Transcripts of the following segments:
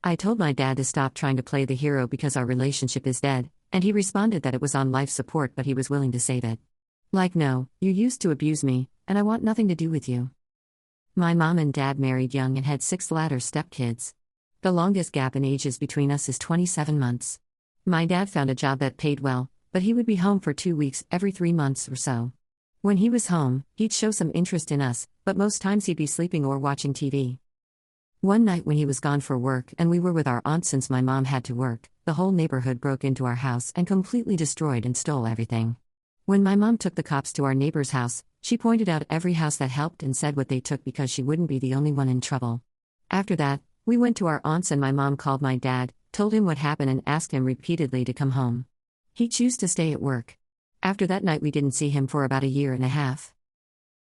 I told my dad to stop trying to play the hero because our relationship is dead, and he responded that it was on life support but he was willing to save it. Like, no, you used to abuse me, and I want nothing to do with you. My mom and dad married young and had 6 latter stepkids. The longest gap in ages between us is 27 months. My dad found a job that paid well, but he would be home for 2 weeks every 3 months or so. When he was home, he'd show some interest in us, but most times he'd be sleeping or watching TV. One night when he was gone for work and we were with our aunt since my mom had to work, the whole neighborhood broke into our house and completely destroyed and stole everything. When my mom took the cops to our neighbor's house, she pointed out every house that helped and said what they took because she wouldn't be the only one in trouble. After that, we went to our aunt's and my mom called my dad, told him what happened and asked him repeatedly to come home. He chose to stay at work. After that night we didn't see him for about a year and a half.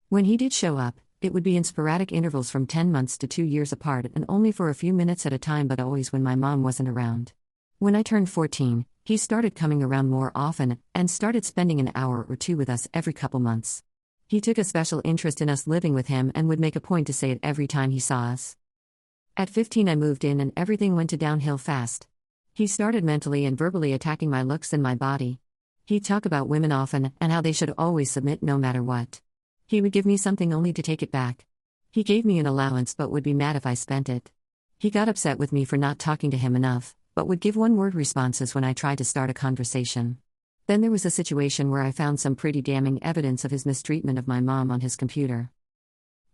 When he did show up, it would be in sporadic intervals from 10 months to 2 years apart and only for a few minutes at a time, but always when my mom wasn't around. When I turned 14, he started coming around more often and started spending an hour or 2 with us every couple months. He took a special interest in us living with him and would make a point to say it every time he saw us. At 15 I moved in and everything went downhill fast. He started mentally and verbally attacking my looks and my body. He'd talk about women often and how they should always submit no matter what. He would give me something only to take it back. He gave me an allowance but would be mad if I spent it. He got upset with me for not talking to him enough, but would give one-word responses when I tried to start a conversation. Then there was a situation where I found some pretty damning evidence of his mistreatment of my mom on his computer.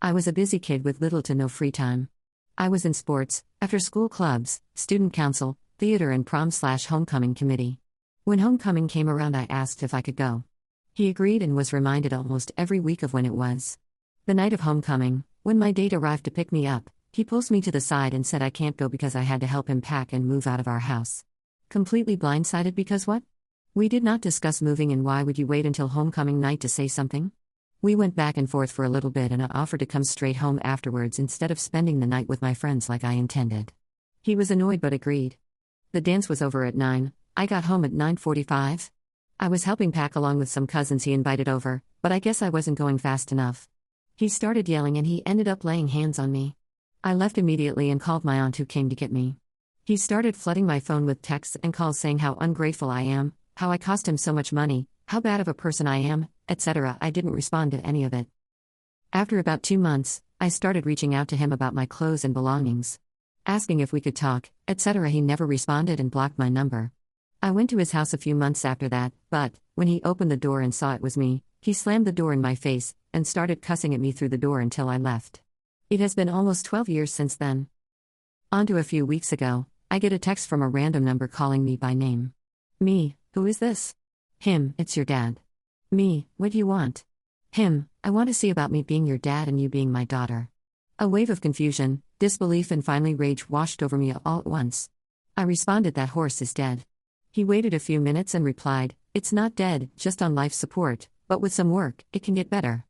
I was a busy kid with little to no free time. I was in sports, after-school clubs, student council, theater and prom/homecoming committee. When homecoming came around I asked if I could go. He agreed and was reminded almost every week of when it was. The night of homecoming, when my date arrived to pick me up, he pulls me to the side and said I can't go because I had to help him pack and move out of our house. Completely blindsided because what? We did not discuss moving, and why would you wait until homecoming night to say something? We went back and forth for a little bit and I offered to come straight home afterwards instead of spending the night with my friends like I intended. He was annoyed but agreed. The dance was over at 9, I got home at 9:45. I was helping pack along with some cousins he invited over, but I guess I wasn't going fast enough. He started yelling and he ended up laying hands on me. I left immediately and called my aunt who came to get me. He started flooding my phone with texts and calls saying how ungrateful I am, how I cost him so much money, how bad of a person I am, etc. I didn't respond to any of it. After about 2 months, I started reaching out to him about my clothes and belongings, asking if we could talk, etc. He never responded and blocked my number. I went to his house a few months after that, but, when he opened the door and saw it was me, he slammed the door in my face, and started cussing at me through the door until I left. It has been almost 12 years since then. On to a few weeks ago, I get a text from a random number calling me by name. Me, who is this? Him, it's your dad. Me, what do you want? Him, I want to see about me being your dad and you being my daughter. A wave of confusion, disbelief and finally rage washed over me all at once. I responded that horse is dead. He waited a few minutes and replied, it's not dead, just on life support, but with some work, it can get better.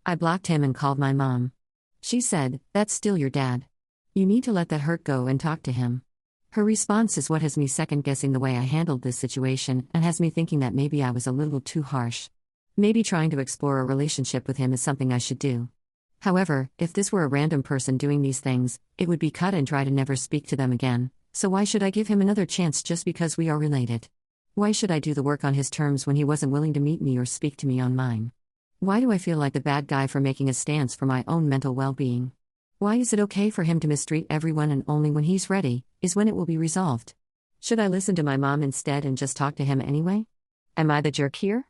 I blocked him and called my mom. She said, that's still your dad. You need to let that hurt go and talk to him. Her response is what has me second-guessing the way I handled this situation and has me thinking that maybe I was a little too harsh. Maybe trying to explore a relationship with him is something I should do. However, if this were a random person doing these things, it would be cut and dry to never speak to them again. So why should I give him another chance just because we are related? Why should I do the work on his terms when he wasn't willing to meet me or speak to me on mine? Why do I feel like the bad guy for making a stance for my own mental well-being? Why is it okay for him to mistreat everyone and only when he's ready, is when it will be resolved? Should I listen to my mom instead and just talk to him anyway? Am I the jerk here?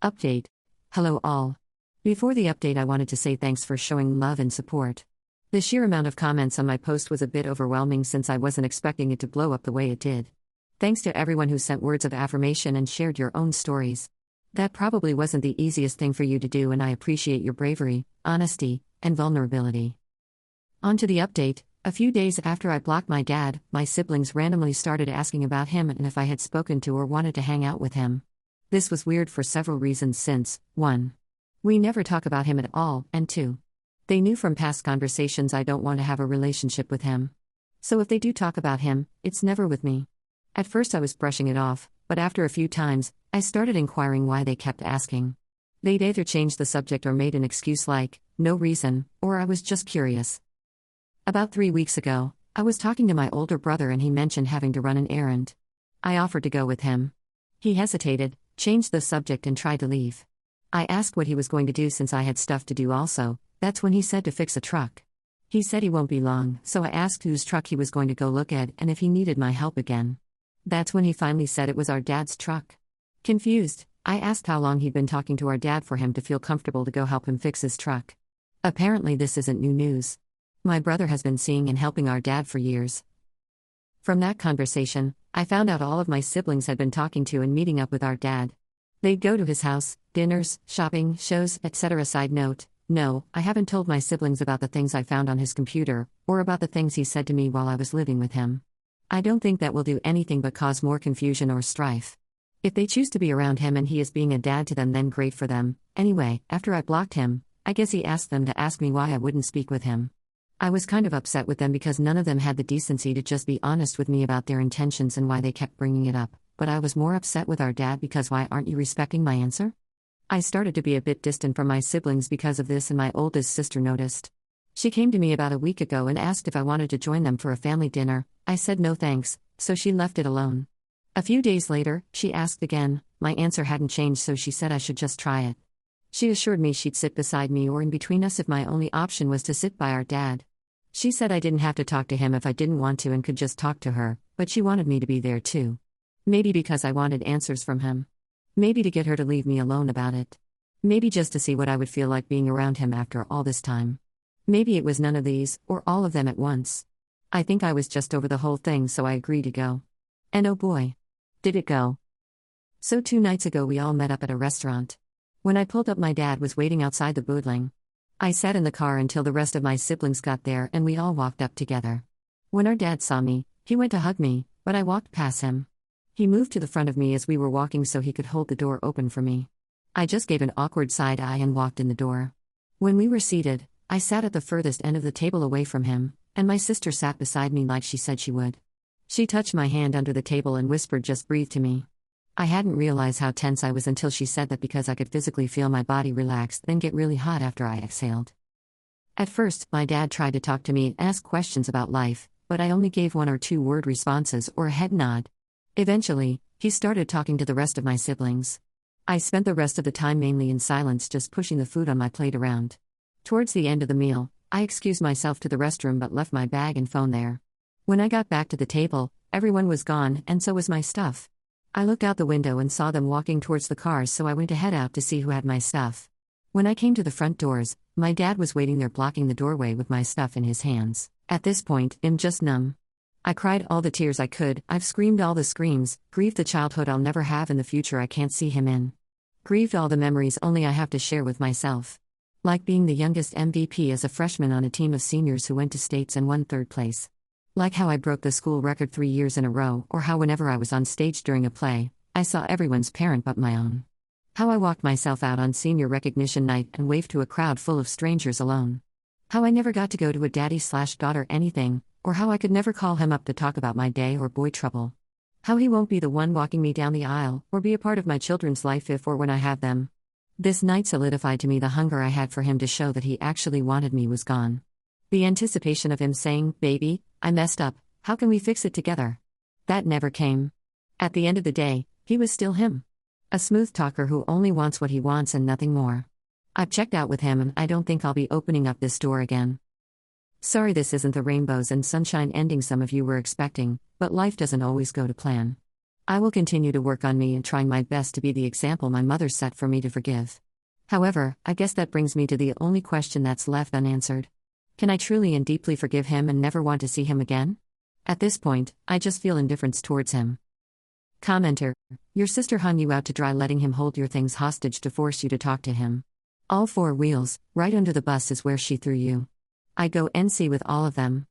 Update. Hello all. Before the update I wanted to say thanks for showing love and support. The sheer amount of comments on my post was a bit overwhelming since I wasn't expecting it to blow up the way it did. Thanks to everyone who sent words of affirmation and shared your own stories. That probably wasn't the easiest thing for you to do and I appreciate your bravery, honesty, and vulnerability. On to the update. A few days after I blocked my dad, my siblings randomly started asking about him and if I had spoken to or wanted to hang out with him. This was weird for several reasons since, 1. We never talk about him at all, and 2. They knew from past conversations I don't want to have a relationship with him. So if they do talk about him, it's never with me. At first I was brushing it off, but after a few times, I started inquiring why they kept asking. They'd either changed the subject or made an excuse like, no reason, or I was just curious. About 3 weeks ago, I was talking to my older brother and he mentioned having to run an errand. I offered to go with him. He hesitated, changed the subject, and tried to leave. I asked what he was going to do since I had stuff to do also. That's when he said to fix a truck. He said he won't be long, so I asked whose truck he was going to go look at and if he needed my help again. That's when he finally said it was our dad's truck. Confused, I asked how long he'd been talking to our dad for him to feel comfortable to go help him fix his truck. Apparently this isn't new news. My brother has been seeing and helping our dad for years. From that conversation, I found out all of my siblings had been talking to and meeting up with our dad. They'd go to his house, dinners, shopping, shows, etc. Side note, no, I haven't told my siblings about the things I found on his computer, or about the things he said to me while I was living with him. I don't think that will do anything but cause more confusion or strife. If they choose to be around him and he is being a dad to them, then great for them. Anyway, after I blocked him, I guess he asked them to ask me why I wouldn't speak with him. I was kind of upset with them because none of them had the decency to just be honest with me about their intentions and why they kept bringing it up, but I was more upset with our dad because why aren't you respecting my answer? I started to be a bit distant from my siblings because of this, and my oldest sister noticed. She came to me about a week ago and asked if I wanted to join them for a family dinner. I said no thanks, so she left it alone. A few days later, she asked again. My answer hadn't changed, so she said I should just try it. She assured me she'd sit beside me or in between us if my only option was to sit by our dad. She said I didn't have to talk to him if I didn't want to and could just talk to her, but she wanted me to be there too. Maybe because I wanted answers from him. Maybe to get her to leave me alone about it. Maybe just to see what I would feel like being around him after all this time. Maybe it was none of these, or all of them at once. I think I was just over the whole thing, so I agreed to go. And oh boy, did it go. So 2 nights ago we all met up at a restaurant. When I pulled up, my dad was waiting outside the building. I sat in the car until the rest of my siblings got there and we all walked up together. When our dad saw me, he went to hug me, but I walked past him. He moved to the front of me as we were walking so he could hold the door open for me. I just gave an awkward side eye and walked in the door. When we were seated, I sat at the furthest end of the table away from him, and my sister sat beside me like she said she would. She touched my hand under the table and whispered, "Just breathe," to me. I hadn't realized how tense I was until she said that because I could physically feel my body relax, then get really hot after I exhaled. At first, my dad tried to talk to me and ask questions about life, but I only gave 1 or 2 word responses or a head nod. Eventually, he started talking to the rest of my siblings. I spent the rest of the time mainly in silence, just pushing the food on my plate around. Towards the end of the meal, I excused myself to the restroom but left my bag and phone there. When I got back to the table, everyone was gone, and so was my stuff. I looked out the window and saw them walking towards the cars, so I went to head out to see who had my stuff. When I came to the front doors, my dad was waiting there blocking the doorway with my stuff in his hands. At this point, I'm just numb. I cried all the tears I could. I've screamed all the screams, grieved the childhood I'll never have in the future I can't see him in. Grieved all the memories only I have to share with myself. Like being the youngest MVP as a freshman on a team of seniors who went to states and won 3rd place. Like how I broke the school record 3 years in a row, or how whenever I was on stage during a play, I saw everyone's parent but my own. How I walked myself out on senior recognition night and waved to a crowd full of strangers alone. How I never got to go to a daddy/daughter anything, or how I could never call him up to talk about my day or boy trouble. How he won't be the one walking me down the aisle, or be a part of my children's life if or when I have them. This night solidified to me the hunger I had for him to show that he actually wanted me was gone. The anticipation of him saying, "Baby, I messed up, how can we fix it together?" That never came. At the end of the day, he was still him. A smooth talker who only wants what he wants and nothing more. I've checked out with him and I don't think I'll be opening up this door again. Sorry this isn't the rainbows and sunshine ending some of you were expecting, but life doesn't always go to plan. I will continue to work on me and trying my best to be the example my mother set for me to forgive. However, I guess that brings me to the only question that's left unanswered. Can I truly and deeply forgive him and never want to see him again? At this point, I just feel indifference towards him. Commenter: your sister hung you out to dry, letting him hold your things hostage to force you to talk to him. All 4 wheels, right under the bus is where she threw you. I go NC with all of them.